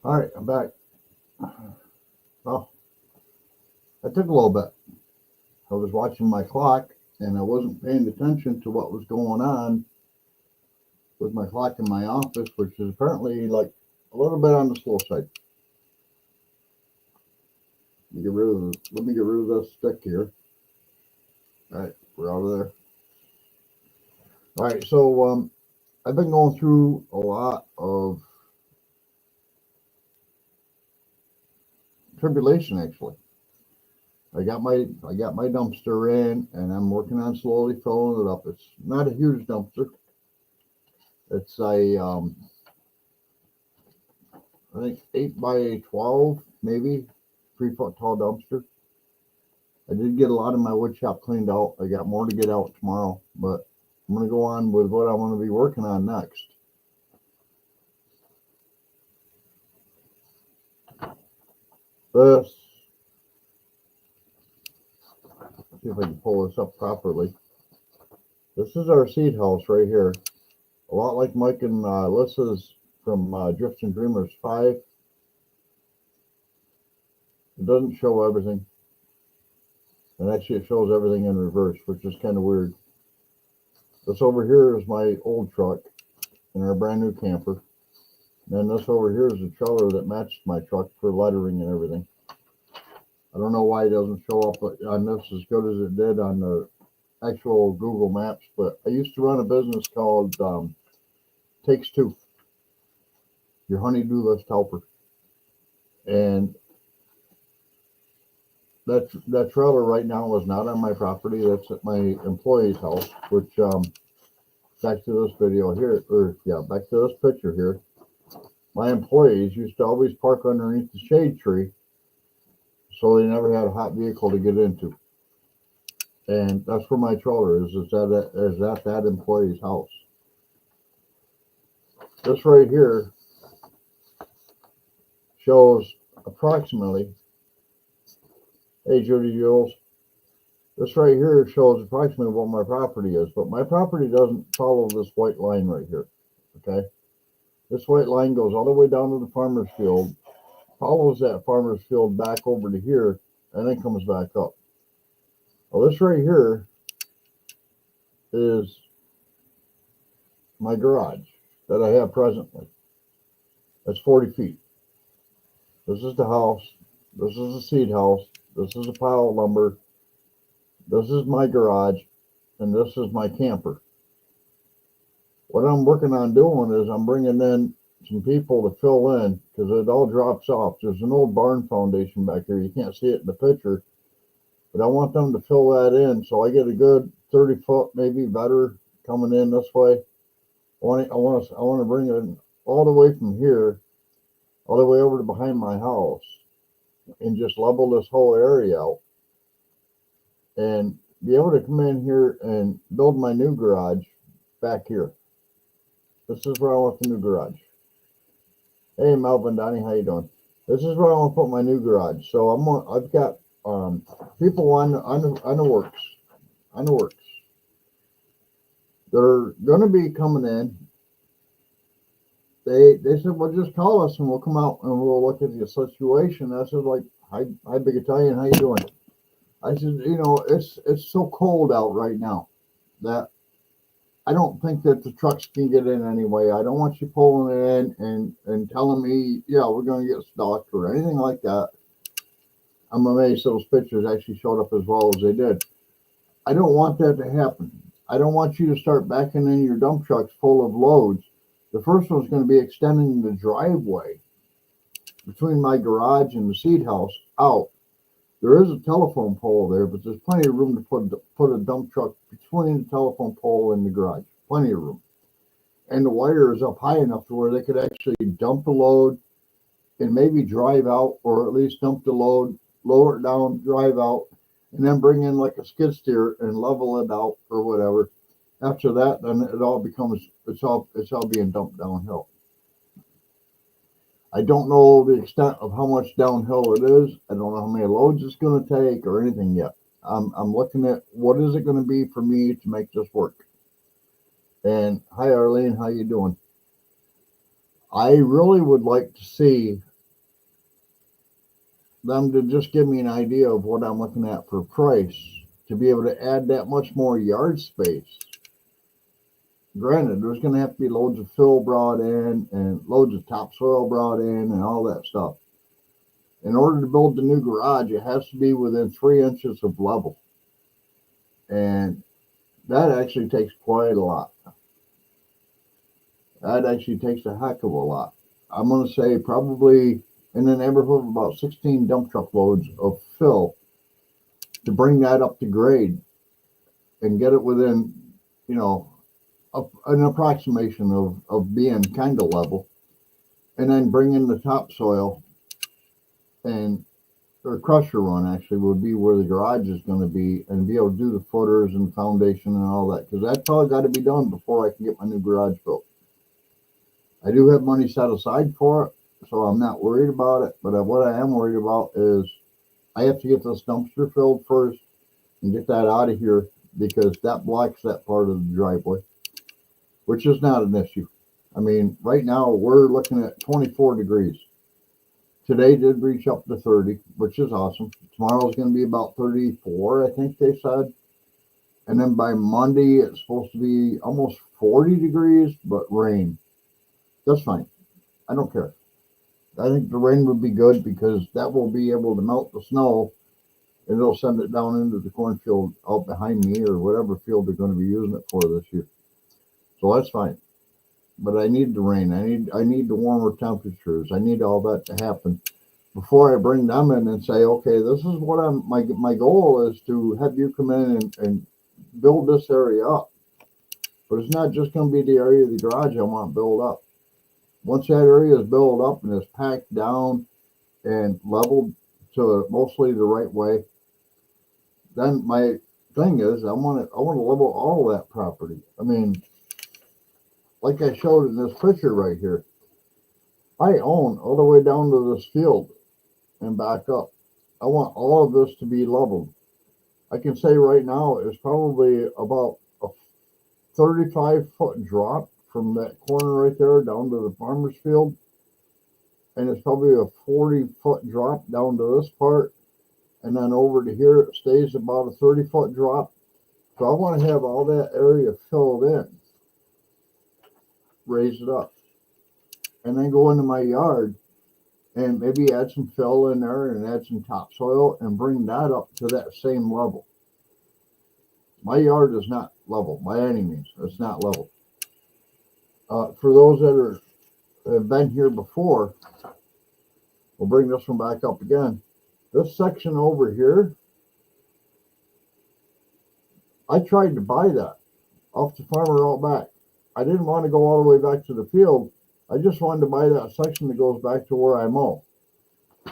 All right, I'm back. Well, I took a little bit. I was watching my clock and I wasn't paying attention to what was going on with my clock in my office, which is apparently like a little bit on the slow side. Let me get rid of this stick here. All right, we're out of there. All right, so I've been going through a lot of tribulation actually. I got my dumpster in, and I'm working on slowly filling it up. It's not a huge dumpster. It's a I think 8 by 12, maybe 3 foot tall dumpster. I did get a lot of my wood shop cleaned out. I got more to get out tomorrow, but I'm gonna go on with what I want to be working on next. This, see if I can pull this up properly. This is our seed house right here. A lot like Mike and Alyssa's from Drifts and Dreamers 5. It doesn't show everything. And actually it shows everything in reverse, which is kind of weird. This over here is my old truck in our brand new camper. And this over here is a trailer that matched my truck for lettering and everything. I don't know why it doesn't show up on this as good as it did on the actual Google Maps, but I used to run a business called Takes Two, your honeydew list helper. And that trailer right now is not on my property. That's at my employee's house, which back to this video here, or yeah, back to this picture here. My employees used to always park underneath the shade tree, so they never had a hot vehicle to get into. And that's where my trailer is at that employee's house. This right here shows approximately, hey Judy Jules, this right here shows approximately what my property is, but my property doesn't follow this white line right here, okay? This white line goes all the way down to the farmer's field, follows that farmer's field back over to here, and then comes back up. Well, this right here is my garage that I have presently. That's 40 feet. This is the house. This is the seed house. This is a pile of lumber. This is my garage. And this is my camper. What I'm working on doing is I'm bringing in some people to fill in because it all drops off. There's an old barn foundation back here. You can't see it in the picture. But I want them to fill that in so I get a good 30 foot, maybe better, coming in this way. I want to bring it all the way from here, all the way over to behind my house, and just level this whole area out, and be able to come in here and build my new garage back here. This is where I want the new garage. Hey, Melvin, Donnie, how you doing? This is where I want to put my new garage. So I've got people on the works. They're going to be coming in. They said, well, just call us and we'll come out and we'll look at the situation. I said, like, hi, Big Italian, how you doing? I said, it's so cold out right now that I don't think that the trucks can get in anyway. I don't want you pulling it in and telling me, yeah, we're going to get stuck or anything like that. I'm amazed those pictures actually showed up as well as they did. I don't want that to happen. I don't want you to start backing in your dump trucks full of loads. The first one's going to be extending the driveway between my garage and the seed house out. There is a telephone pole there, but there's plenty of room to put a dump truck between the telephone pole and the garage. Plenty of room. And the wire is up high enough to where they could actually dump the load and maybe drive out, or at least dump the load, lower it down, drive out, and then bring in like a skid steer and level it out or whatever. After that, then it all becomes, it's all being dumped downhill. I don't know the extent of how much downhill it is. I don't know how many loads it's going to take or anything yet. I'm looking at what is it going to be for me to make this work. And hi, Arlene, how you doing? I really would like to see them to just give me an idea of what I'm looking at for price to be able to add that much more yard space. Granted, there's going to have to be loads of fill brought in and loads of topsoil brought in and all that stuff. In order to build the new garage, it has to be within 3 inches of level. And that actually takes quite a lot. That actually takes a heck of a lot. I'm going to say probably in the neighborhood of about 16 dump truck loads of fill to bring that up to grade and get it within, you know, an approximation of being kind of level. And then bring in the topsoil and or crusher run actually would be where the garage is going to be and be able to do the footers and foundation and all that because that's all got to be done before I can get my new garage built. I do have money set aside for it, so I'm not worried about it. But what I am worried about is I have to get this dumpster filled first and get that out of here because that blocks that part of the driveway, which is not an issue. I mean, right now we're looking at 24 degrees. Today did reach up to 30, which is awesome. Tomorrow's going to be about 34, I think they said. And then by Monday, it's supposed to be almost 40 degrees, but rain. That's fine. I don't care. I think the rain would be good because that will be able to melt the snow and it'll send it down into the cornfield out behind me or whatever field they're going to be using it for this year. So that's fine. But I need the rain. I need the warmer temperatures. I need all that to happen before I bring them in and say, okay, this is what my goal is to have you come in and build this area up. But it's not just going to be the area of the garage I want built up. Once that area is built up and is packed down and leveled to mostly the right way, then my thing is I want to level all that property. I mean, like I showed in this picture right here, I own all the way down to this field and back up. I want all of this to be leveled. I can say right now it's probably about a 35-foot drop from that corner right there down to the farmer's field. And it's probably a 40-foot drop down to this part. And then over to here, it stays about a 30-foot drop. So I want to have all that area filled in, raise it up, and then go into my yard and maybe add some fill in there and add some topsoil and bring that up to that same level. My yard is not level by any means. It's not level. For those that have been here before, we'll bring this one back up again. This section over here, I tried to buy that off the farmer out back. I didn't want to go all the way back to the field. I just wanted to buy that section that goes back to where I mow.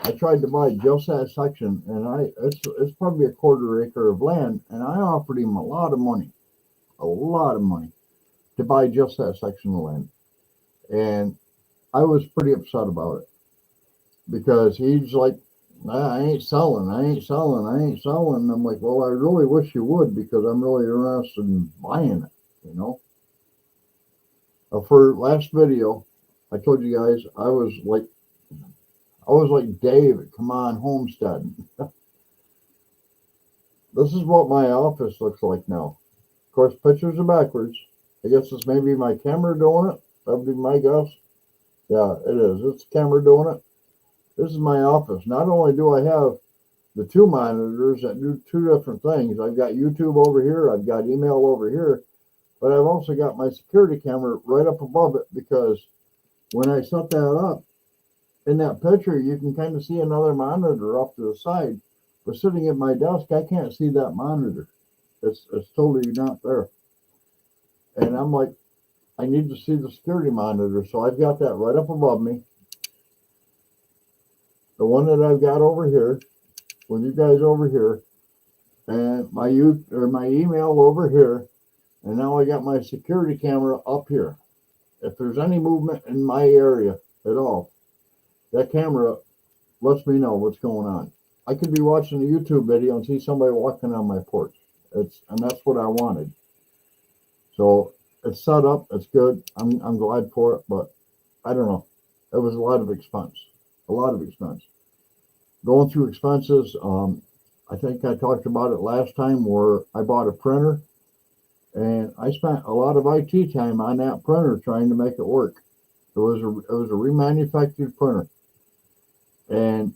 I tried to buy just that section, and it's probably a 1/4 acre of land, and I offered him a lot of money to buy just that section of land. And I was pretty upset about it because he's like, I ain't selling. And I'm like, well, I really wish you would because I'm really interested in buying it, you know. For last video, I told you guys I was like Dave, come on, Homestead. This is what my office looks like now. Of course, pictures are backwards. I guess it's maybe my camera doing it. That would be my guess. Yeah, it is. It's the camera doing it. This is my office. Not only do I have the 2 monitors that do 2 different things, I've got YouTube over here, I've got email over here, but I've also got my security camera right up above it because when I set that up, in that picture, you can kind of see another monitor off to the side. But sitting at my desk, I can't see that monitor. It's totally not there. And I'm like, I need to see the security monitor. So I've got that right up above me. The one that I've got over here, with you guys over here, and my email over here, and now I got my security camera up here. If there's any movement in my area at all, that camera lets me know what's going on. I could be watching a YouTube video and see somebody walking on my porch. And that's what I wanted. So it's set up. It's good. I'm glad for it, but I don't know. It was a lot of expense. going through expenses. I think I talked about it last time where I bought a printer and I spent a lot of IT time on that printer trying to make it work. It was a remanufactured printer, and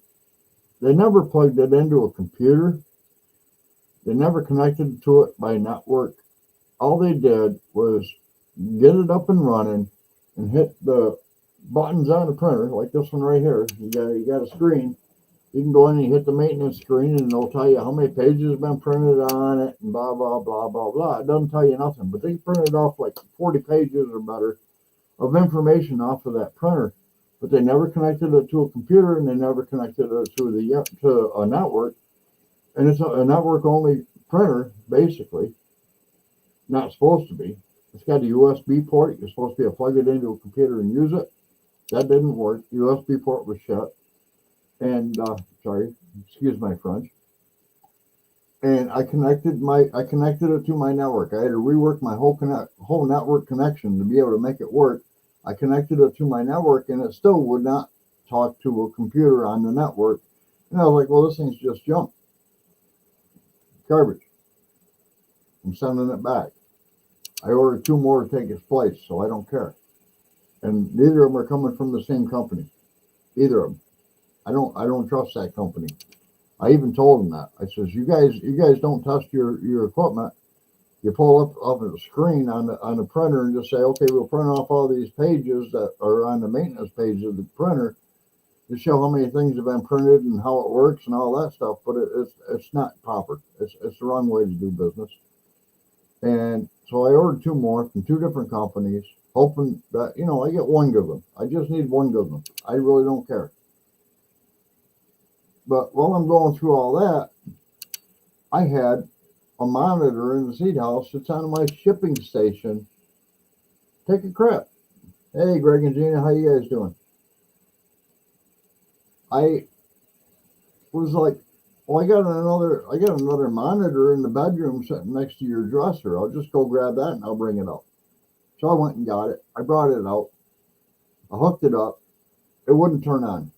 they never plugged it into a computer. They never connected to it by network. All they did was get it up and running and hit the buttons on the printer, like this one right here. You got a screen. You can go in and hit the maintenance screen, and it'll tell you how many pages have been printed on it, and blah blah blah blah blah. It doesn't tell you nothing, but they printed off like 40 pages or better of information off of that printer. But they never connected it to a computer, and they never connected it to a network. And it's a network only printer, basically. Not supposed to be. It's got a USB port. You're supposed to be able to plug it into a computer and use it. That didn't work. The USB port was shut. And sorry, excuse my French. And I connected it to my network. I had to rework my whole network connection to be able to make it work. I connected it to my network, and it still would not talk to a computer on the network. And I was like, well, this thing's just junk, garbage. I'm sending it back. I ordered 2 more to take its place, so I don't care. And neither of them are coming from the same company. Either of them. I don't trust that company. I even told them that. I says, you guys don't test your equipment. You pull up the screen on the printer and just say, okay, we'll print off all these pages that are on the maintenance page of the printer to show how many things have been printed and how it works and all that stuff. But it's not proper. It's the wrong way to do business. And so I ordered 2 more from 2 different companies, hoping that, I get one good one. I just need one good one. I really don't care. But while I'm going through all that, I had a monitor in the seed house that's on my shipping station take a crap. Hey, Greg and Gina, how you guys doing? I was like, well, I got another monitor in the bedroom sitting next to your dresser. I'll just go grab that and I'll bring it out. So I went and got it. I brought it out. I hooked it up. It wouldn't turn on.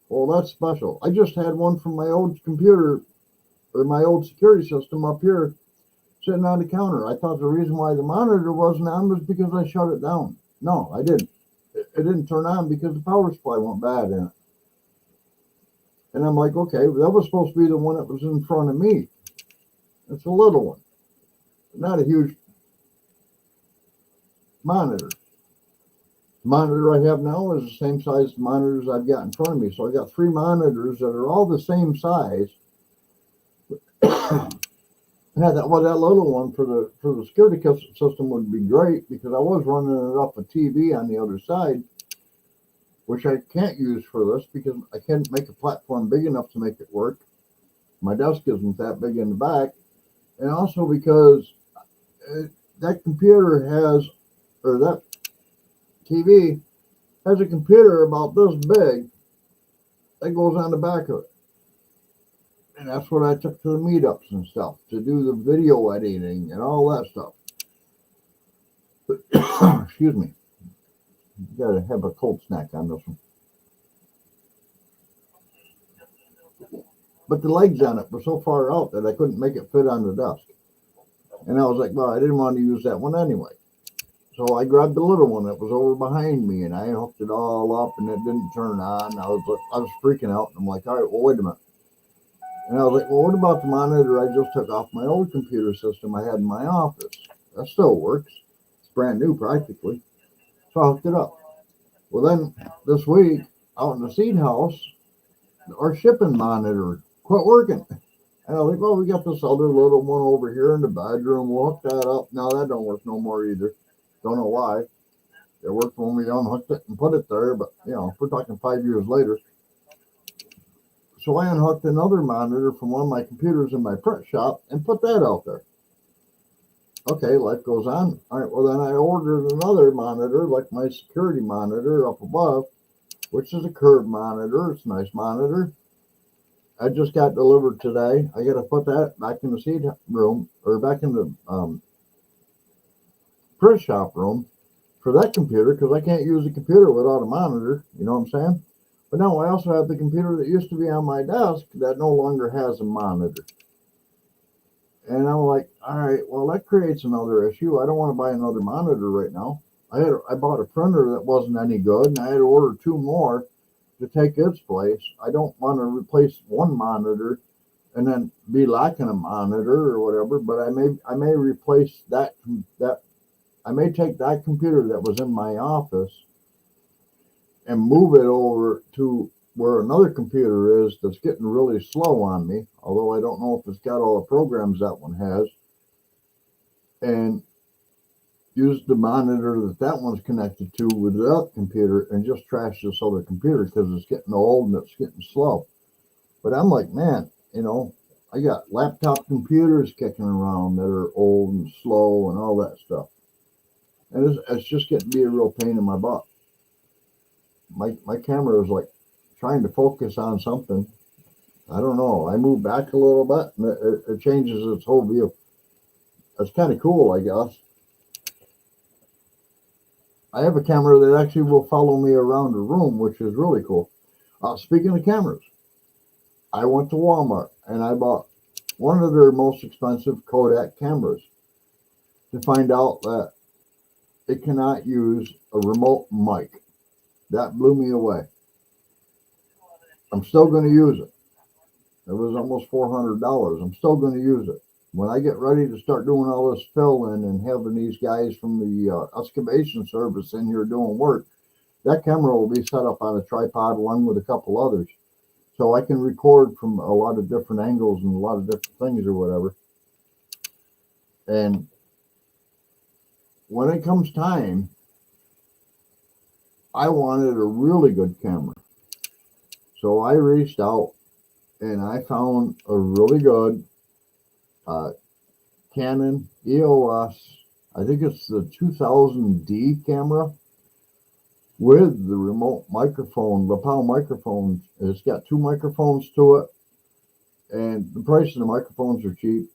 Well, that's special. I just had one from my old computer or my old security system up here sitting on the counter. I thought the reason why the monitor wasn't on was because I shut it down. No, I didn't. It didn't turn on because the power supply went bad in it. And I'm like, okay, that was supposed to be the one that was in front of me. It's a little one, not a huge monitor. The monitor I have now is the same size as monitors I've got in front of me. So I got 3 monitors that are all the same size. That little one for the security system would be great because I was running it off a TV on the other side, which I can't use for this because I can't make a platform big enough to make it work. My desk isn't that big in the back. And also because that TV has a computer about this big that goes on the back of it. And that's what I took to the meetups and stuff, to do the video editing and all that stuff. Excuse me. You gotta have a cold snack on this one. But the legs on it were so far out that I couldn't make it fit on the desk. And I was like, well, I didn't want to use that one anyway. So I grabbed the little one that was over behind me and I hooked it all up and it didn't turn on. I was freaking out. I'm like, all right, well, wait a minute. And I was like, well, what about the monitor I just took off my old computer system I had in my office? That still works. It's brand new practically. So I hooked it up. Well, then this week out in the seed house, our shipping monitor quit working. And I was like, well, we got this other little one over here in the bedroom. We'll hook that up. No, that don't work no more either. Don't know why. It worked when we unhooked it and put it there, but we're talking 5 years later. So I unhooked another monitor from one of my computers in my print shop and put that out there. Okay, life goes on. All right, well, then I ordered another monitor, like my security monitor up above, which is a curved monitor. It's a nice monitor. I just got delivered today. I got to put that back in the seed room or back in the print shop room for that computer because I can't use a computer without a monitor. You know what I'm saying? But now I also have the computer that used to be on my desk that no longer has a monitor. And I'm like, all right, well, that creates another issue. I don't want to buy another monitor right now. I bought a printer that wasn't any good, and I had to order two more to take its place. I don't want to replace one monitor and then be lacking a monitor or whatever. But I may replace that I may take that computer that was in my office and move it over to where another computer is that's getting really slow on me. Although I don't know if it's got all the programs that one has, and use the monitor that one's connected to with that computer and just trash this other computer because it's getting old and it's getting slow. But I'm like, man, I got laptop computers kicking around that are old and slow and all that stuff. And it's just getting to be a real pain in my butt. My camera is like trying to focus on something. I don't know. I move back a little bit and it changes its whole view. It's kind of cool, I guess. I have a camera that actually will follow me around the room, which is really cool. Speaking of cameras, I went to Walmart and I bought one of their most expensive Kodak cameras to find out that it cannot use a remote mic. That blew me away. I'm still going to use it. It was almost $400. I'm still going to use it. When I get ready to start doing all this fill in and having these guys from the excavation service in here doing work, that camera will be set up on a tripod along with a couple others. So I can record from a lot of different angles and a lot of different things or whatever. And when it comes time, I wanted a really good camera. So I reached out and I found a really good uh, Canon EOS, I think it's the 2000D camera with the remote microphone, lapel microphones. It's got two microphones to it, and the price of the microphones are cheap.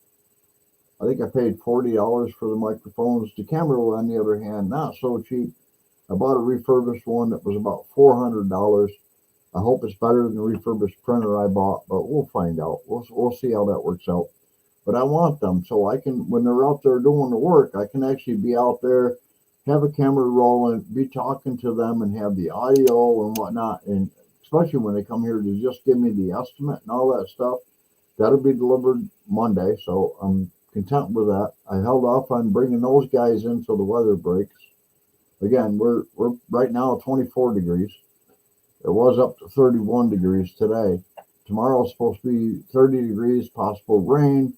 I think I paid $40 for the microphones. The camera, on the other hand, not so cheap. I bought a refurbished one that was about $400. I hope it's better than the refurbished printer I bought, but we'll find out. We'll see how that works out. But I want them so I can, when they're out there doing the work, I can actually be out there, have a camera rolling, be talking to them, and have the audio and whatnot. And especially when they come here to just give me the estimate and all that stuff, that'll be delivered Monday. So I'm content with that. I held off on bringing those guys in till the weather breaks. Again, we're right now at 24 degrees. It was up to 31 degrees today. Tomorrow is supposed to be 30 degrees, possible rain.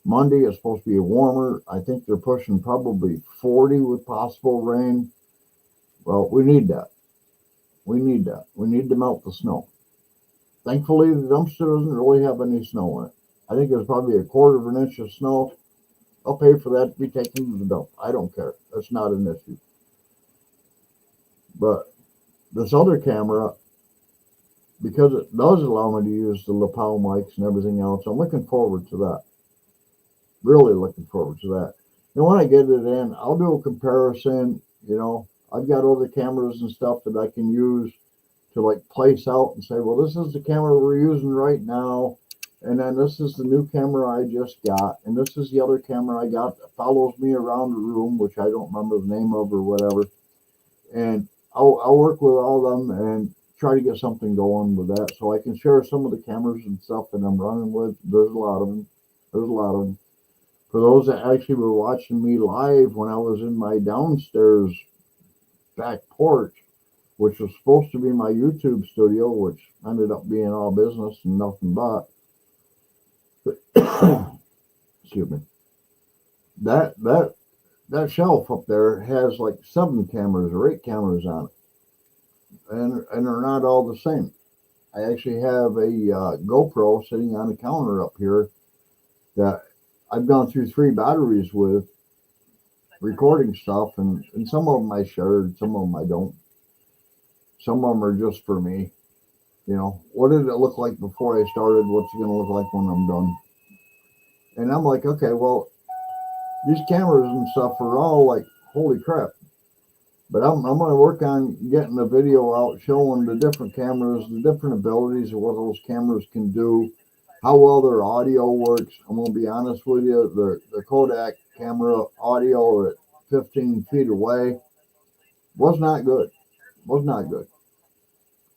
Monday is supposed to be warmer. I think they're pushing probably 40 with possible rain. Well, we need that. We need that. We need to melt the snow. Thankfully, the dumpster doesn't really have any snow in it. I think there's probably a quarter of an inch of snow. I'll pay for that to be taken to the dump. I don't care. That's not an issue. But this other camera, because it does allow me to use the lapel mics and everything else, I'm looking forward to that. Really looking forward to that. And when I get it in, I'll do a comparison. I've got other cameras and stuff that I can use to like place out and say, well, this is the camera we're using right now. And then this is the new camera I just got. And this is the other camera I got that follows me around the room, which I don't remember the name of or whatever. And I'll work with all of them and try to get something going with that so I can share some of the cameras and stuff that I'm running with. There's a lot of them. For those that actually were watching me live when I was in my downstairs back porch, which was supposed to be my YouTube studio, which ended up being all business and nothing but. Excuse me. That shelf up there has like 7 cameras or 8 cameras on it, and they're not all the same. I actually have a GoPro sitting on the counter up here that I've gone through 3 batteries with recording stuff, and some of them I shared, some of them I don't. Some of them are just for me. What did it look like before I started? What's it going to look like when I'm done? And I'm like, okay, well, these cameras and stuff are all like, holy crap. But I'm going to work on getting a video out showing the different cameras, the different abilities of what those cameras can do, how well their audio works. I'm going to be honest with you, the Kodak camera audio at 15 feet away was not good. Was not good.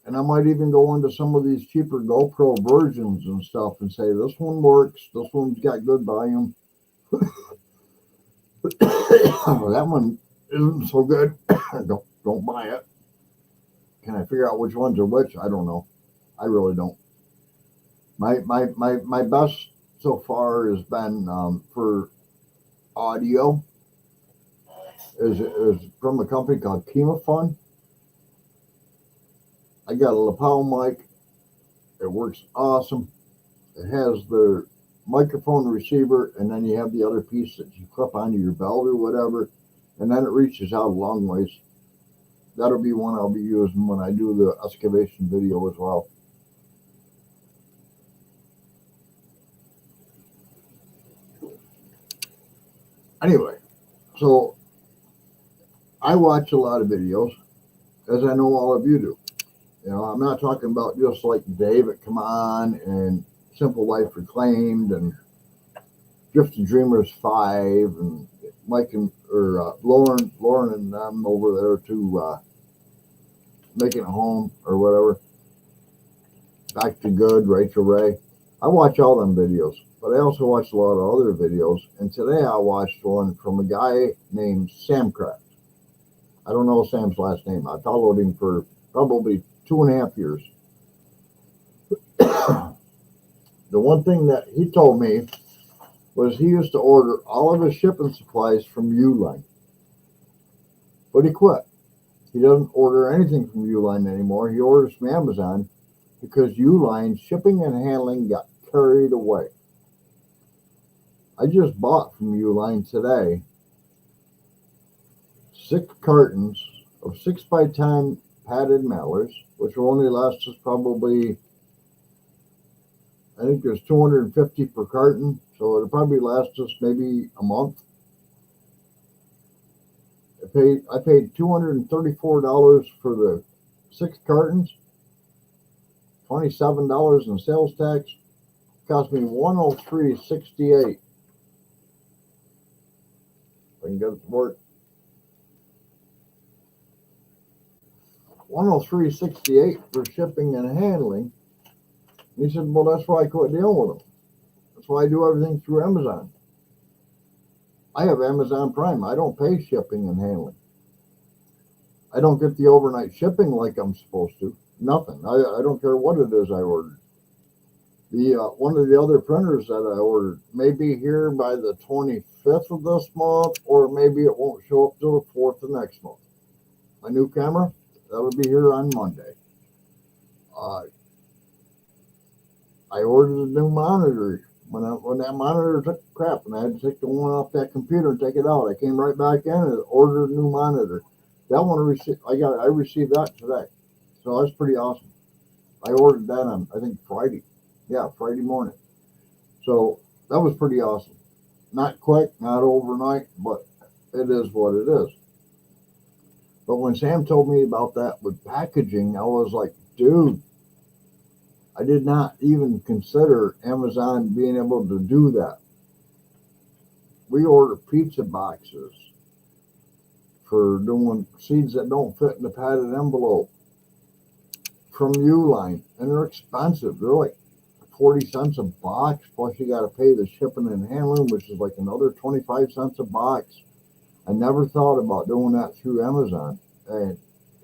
And I might even go into some of these cheaper GoPro versions and stuff and say, this one works, this one's got good volume. That one isn't so good. don't buy it. Can I figure out which ones are which? I don't know. I really don't. My best so far has been for audio is from a company called Fun. I got a lapel mic. It works awesome. It has the microphone receiver, and then you have the other piece that you clip onto your belt or whatever, and then it reaches out a long ways. That'll be one I'll be using when I do the excavation video as well. Anyway, so I watch a lot of videos, as I know all of you do. You know, I'm not talking about just like David Come On and Simple Life Reclaimed and Drifting Dreamers 5 and Mike and Lauren and them over there to Making a Home or whatever. Back to Good, Rachel Ray. I watch all them videos, but I also watch a lot of other videos. And today I watched one from a guy named Sam Craft. I don't know Sam's last name. I followed him for probably 2.5 years. The one thing that he told me was he used to order all of his shipping supplies from Uline. But he quit. He doesn't order anything from Uline anymore. He orders from Amazon because Uline shipping and handling got carried away. I just bought from Uline today 6 cartons of 6x10 padded mailers, which will only last us probably, I think there's 250 per carton, so it'll probably last us maybe a month. I paid $234 for the 6 cartons, $27 in sales tax. Cost me $103.68. If I can get it to work. $103.68 for shipping and handling. And he said, well, that's why I quit dealing with them. That's why I do everything through Amazon. I have Amazon Prime. I don't pay shipping and handling. I don't get the overnight shipping like I'm supposed to. Nothing. I don't care what it is I ordered. One of the other printers that I ordered may be here by the 25th of this month, or maybe it won't show up till the 4th of next month. My new camera, that'll be here on Monday. I ordered a new monitor. When that monitor took crap, and I had to take the one off that computer and take it out, I came right back in and ordered a new monitor. That one I received that today, so that's pretty awesome. I ordered that on, I think, Friday. Yeah, Friday morning. So that was pretty awesome. Not quick, not overnight, but it is what it is. But when Sam told me about that with packaging, I was like, dude, I did not even consider Amazon being able to do that. We order pizza boxes for doing seeds that don't fit in the padded envelope from Uline, and they're expensive. They're like 40 cents a box, plus you got to pay the shipping and handling, which is like another 25 cents a box. I never thought about doing that through Amazon. And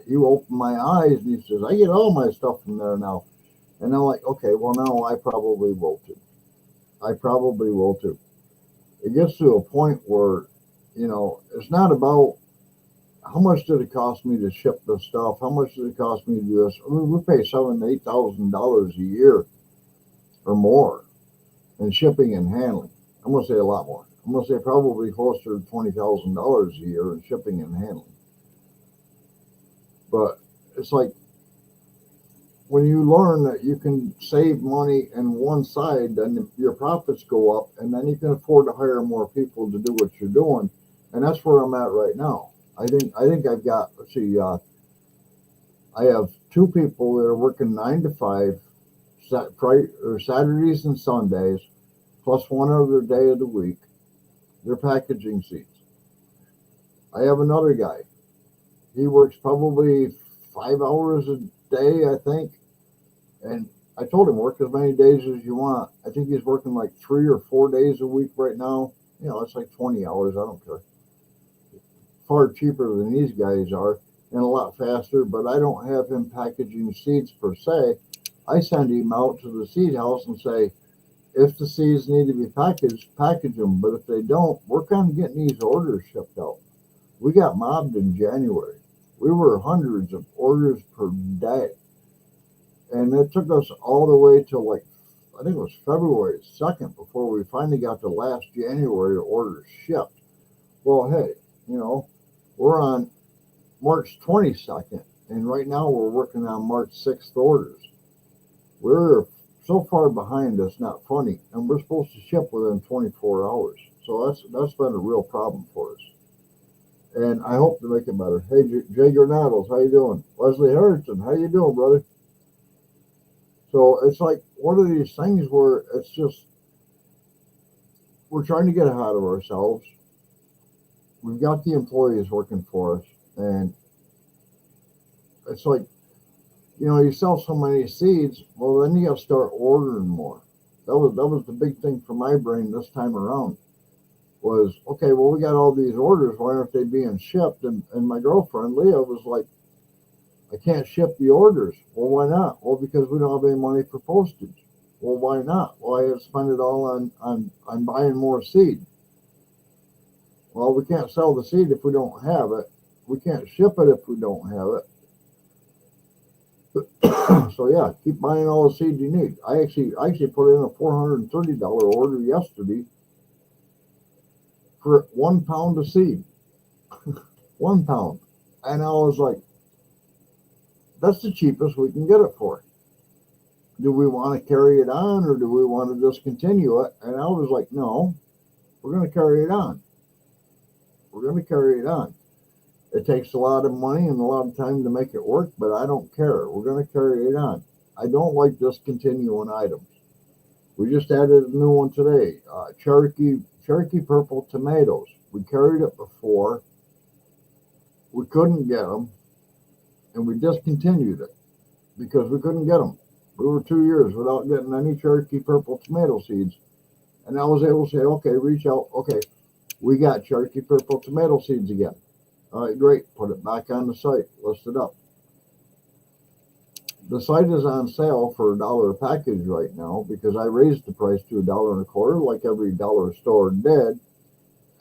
he opened my eyes and he says, I get all my stuff from there now. And I'm like, okay, well, now I probably will too. I probably will too. It gets to a point where, you know, it's not about how much did it cost me to ship this stuff? How much did it cost me to do this? I mean, we pay $7,000 to $8,000 a year or more in shipping and handling. I'm going to say a lot more. I'm going to say probably closer to $20,000 a year in shipping and handling. But it's like when you learn that you can save money in one side, then your profits go up, and then you can afford to hire more people to do what you're doing. And that's where I'm at right now. I think I've got, let's see, I have two people that are working 9 to 5, or Saturdays and Sundays, plus one other day of the week. They're packaging seeds. I have another guy. He works probably 5 hours a day, I think. And I told him work as many days as you want. I think he's working like 3 or 4 days a week right now. It's like 20 hours. I don't care. Far cheaper than these guys are and a lot faster, but I don't have him packaging seeds per se. I send him out to the seed house and say, if the seeds need to be packaged, package them. But if they don't, work on getting these orders shipped out. We got mobbed in January. We were hundreds of orders per day. And it took us all the way to like, I think it was February 2nd before we finally got the last January orders shipped. Well, hey, you know, we're on March 22nd, and right now we're working on March 6th orders. We're so far behind, it's not funny, and we're supposed to ship within 24 hours. So that's been a real problem for us. And I hope to make it better. Hey, Jay Granados, how you doing? Leslie Harrison, how you doing, brother? So it's like one of these things where it's just we're trying to get ahead of ourselves. We've got the employees working for us, and it's like you sell so many seeds. Well, then you got to start ordering more. That was the big thing for my brain this time around. Was okay. Well, we got all these orders. Why aren't they being shipped? And my girlfriend Leah was like, I can't ship the orders. Well, why not? Well, because we don't have any money for postage. Well, why not? Well, I have to spend it all on buying more seed. Well, we can't sell the seed if we don't have it. We can't ship it if we don't have it. So yeah, keep buying all the seed you need. I actually put in a $430 order yesterday for 1 pound of seed. 1 pound. And I was like, that's the cheapest we can get it for. Do we want to carry it on or do we want to just continue it? And I was like, no, we're going to carry it on. We're going to carry it on. It takes a lot of money and a lot of time to make it work, but I don't care. We're going to carry it on. I don't like discontinuing items. We just added a new one today, Cherokee purple tomatoes. We carried it before. We couldn't get them, and we discontinued it because we couldn't get them. We were 2 years without getting any Cherokee purple tomato seeds. And I was able to say, okay, reach out. Okay, we got Cherokee purple tomato seeds again. All right, great. Put it back on the site. List it up. The site is on sale for $1 a package right now because I raised the price to $1.25, like every dollar store did.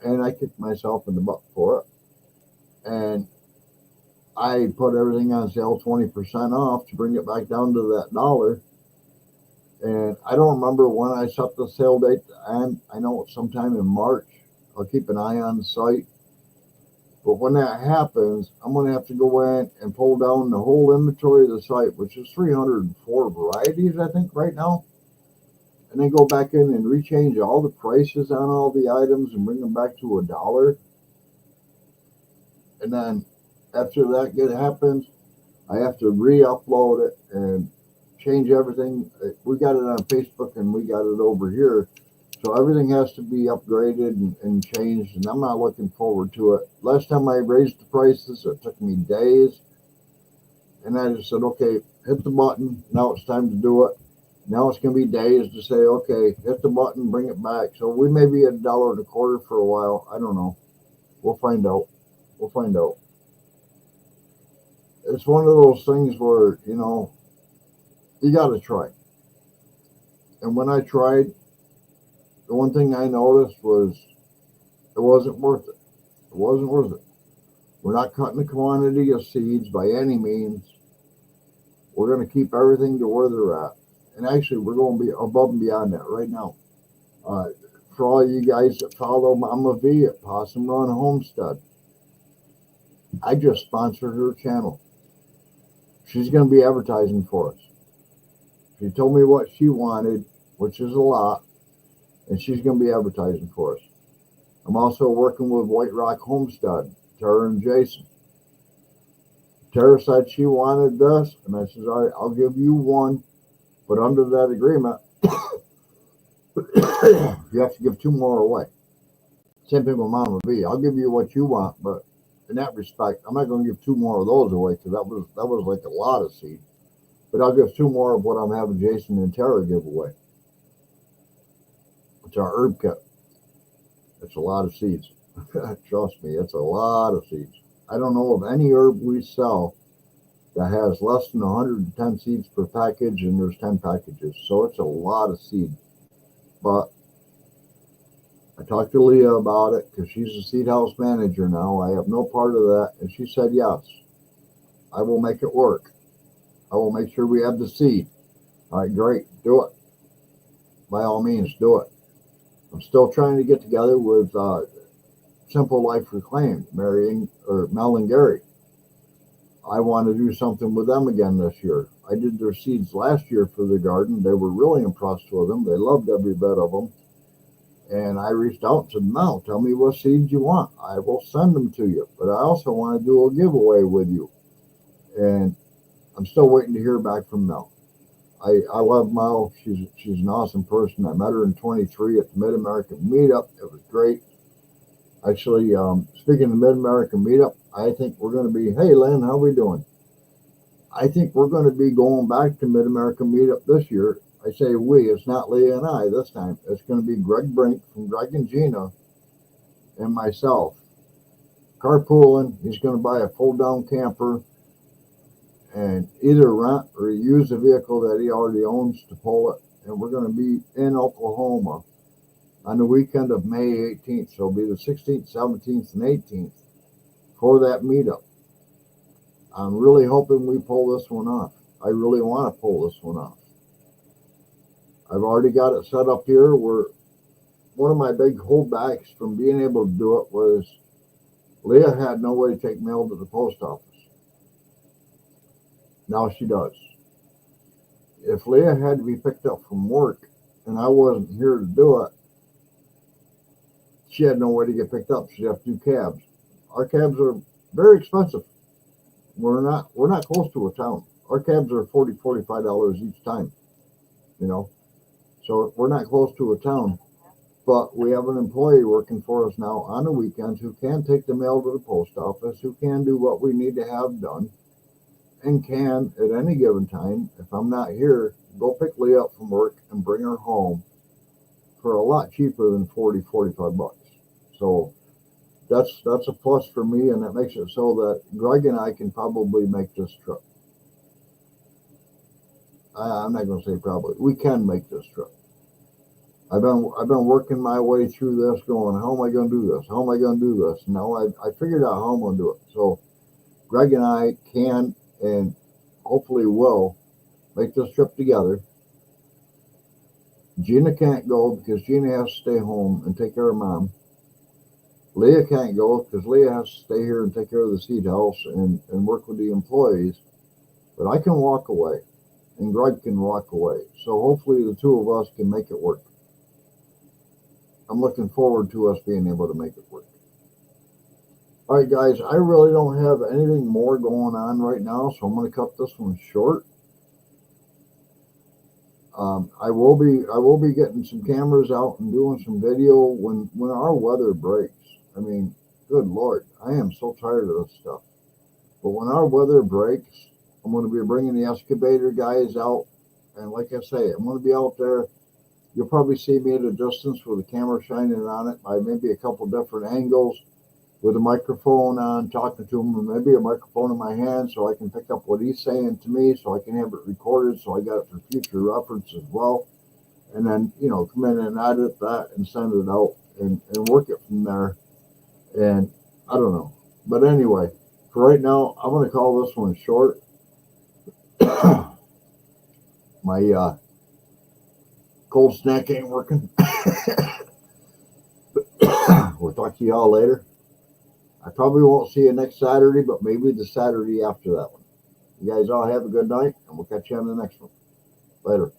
And I kicked myself in the butt for it. And I put everything on sale 20% off to bring it back down to that dollar. And I don't remember when I set the sale date, and I know it's sometime in March. I'll keep an eye on the site. But when that happens, I'm going to have to go in and pull down the whole inventory of the site, which is 304 varieties, I think, right now. And then go back in and rechange all the prices on all the items and bring them back to $1. And then after that happens, I have to re-upload it and change everything. We got it on Facebook and we got it over here. So everything has to be upgraded and changed, and I'm not looking forward to it. Last time I raised the prices, it took me days. And I just said, okay, hit the button. Now it's time to do it. Now it's going to be days to say, okay, hit the button, bring it back. So we may be at $1.25 for a while. I don't know. We'll find out. We'll find out. It's one of those things where, you got to try. And when I tried, the one thing I noticed was it wasn't worth it. It wasn't worth it. We're not cutting the quantity of seeds by any means. We're going to keep everything to where they're at. And actually, we're going to be above and beyond that right now. For all you guys that follow Mama V at Possum Run Homestead, I just sponsored her channel. She's going to be advertising for us. She told me what she wanted, which is a lot, and she's going to be advertising for us. I'm also working with White Rock Homestead Tara and Jason. Tara said she wanted this, and I said, all right, I'll give you one, but under that agreement, you have to give two more away. Same thing with Mama V. I'll give you what you want, but in that respect, I'm not going to give two more of those away because that was like a lot of seed. But I'll give two more of what I'm having Jason and Tara give away. It's our herb kit. It's a lot of seeds. Trust me, it's a lot of seeds. I don't know of any herb we sell that has less than 110 seeds per package, and there's 10 packages. So it's a lot of seed. But I talked to Leah about it because she's a seed house manager now. I have no part of that. And she said, yes, I will make it work. I will make sure we have the seed. All right, great. Do it. By all means, do it. I'm still trying to get together with Simple Life Reclaimed, Mel and Gary. I want to do something with them again this year. I did their seeds last year for the garden. They were really impressed with them. They loved every bit of them. And I reached out and said, Mel, tell me what seeds you want. I will send them to you. But I also want to do a giveaway with you. And I'm still waiting to hear back from Mel. I love Mel. She's an awesome person. I met her in 23 at the Mid-American Meetup. It was great. Actually, speaking of the Mid-American Meetup, I think we're going to be, hey, Lynn, how we doing? I think we're going to be going back to Mid-American Meetup this year. I say we, it's not Leah and I this time. It's going to be Greg Brink from Greg and Gina and myself. Carpooling. He's going to buy a fold-down camper and either rent or use a vehicle that he already owns to pull it. And we're going to be in Oklahoma on the weekend of May 18th. So it'll be the 16th, 17th, and 18th for that meetup. I'm really hoping we pull this one off. I really want to pull this one off. I've already got it set up here where one of my big holdbacks from being able to do it was Leah had no way to take mail to the post office. Now she does. If Leah had to be picked up from work and I wasn't here to do it, she had no way to get picked up. She'd have to do cabs. Our cabs are very expensive. We're not close to a town. Our cabs are $40, $45 each time, you know. So we're not close to a town, but we have an employee working for us now on the weekends who can take the mail to the post office, who can do what we need to have done, and can, at any given time, if I'm not here, go pick Leah up from work and bring her home for a lot cheaper than $40, $45. So that's a plus for me, and that makes it so that Greg and I can probably make this trip. I'm not going to say probably. We can make this trip. I've been working my way through this, going, how am I going to do this? How am I going to do this? Now I figured out how I'm going to do it. So Greg and I can and hopefully will make this trip together. Gina can't go because Gina has to stay home and take care of Mom. Leah can't go because Leah has to stay here and take care of the seed house and work with the employees. But I can walk away and Greg can walk away. So hopefully the two of us can make it work. I'm looking forward to us being able to make it work. All right, guys, I really don't have anything more going on right now, so I'm going to cut this one short. I will be getting some cameras out and doing some video when our weather breaks. I mean, good Lord, I am so tired of this stuff. But when our weather breaks, I'm going to be bringing the excavator guys out, and like I say, I'm going to be out there. You'll probably see me at a distance with a camera shining on it by maybe a couple different angles with a microphone on, talking to him, and maybe a microphone in my hand so I can pick up what he's saying to me so I can have it recorded so I got it for future reference as well. And then, come in and edit that and send it out and work it from there. And I don't know. But anyway, for right now, I'm going to call this one short. My cold snack ain't working. We'll talk to y'all later. I probably won't see you next Saturday, but maybe the Saturday after that one. You guys all have a good night, and we'll catch you on the next one. Later.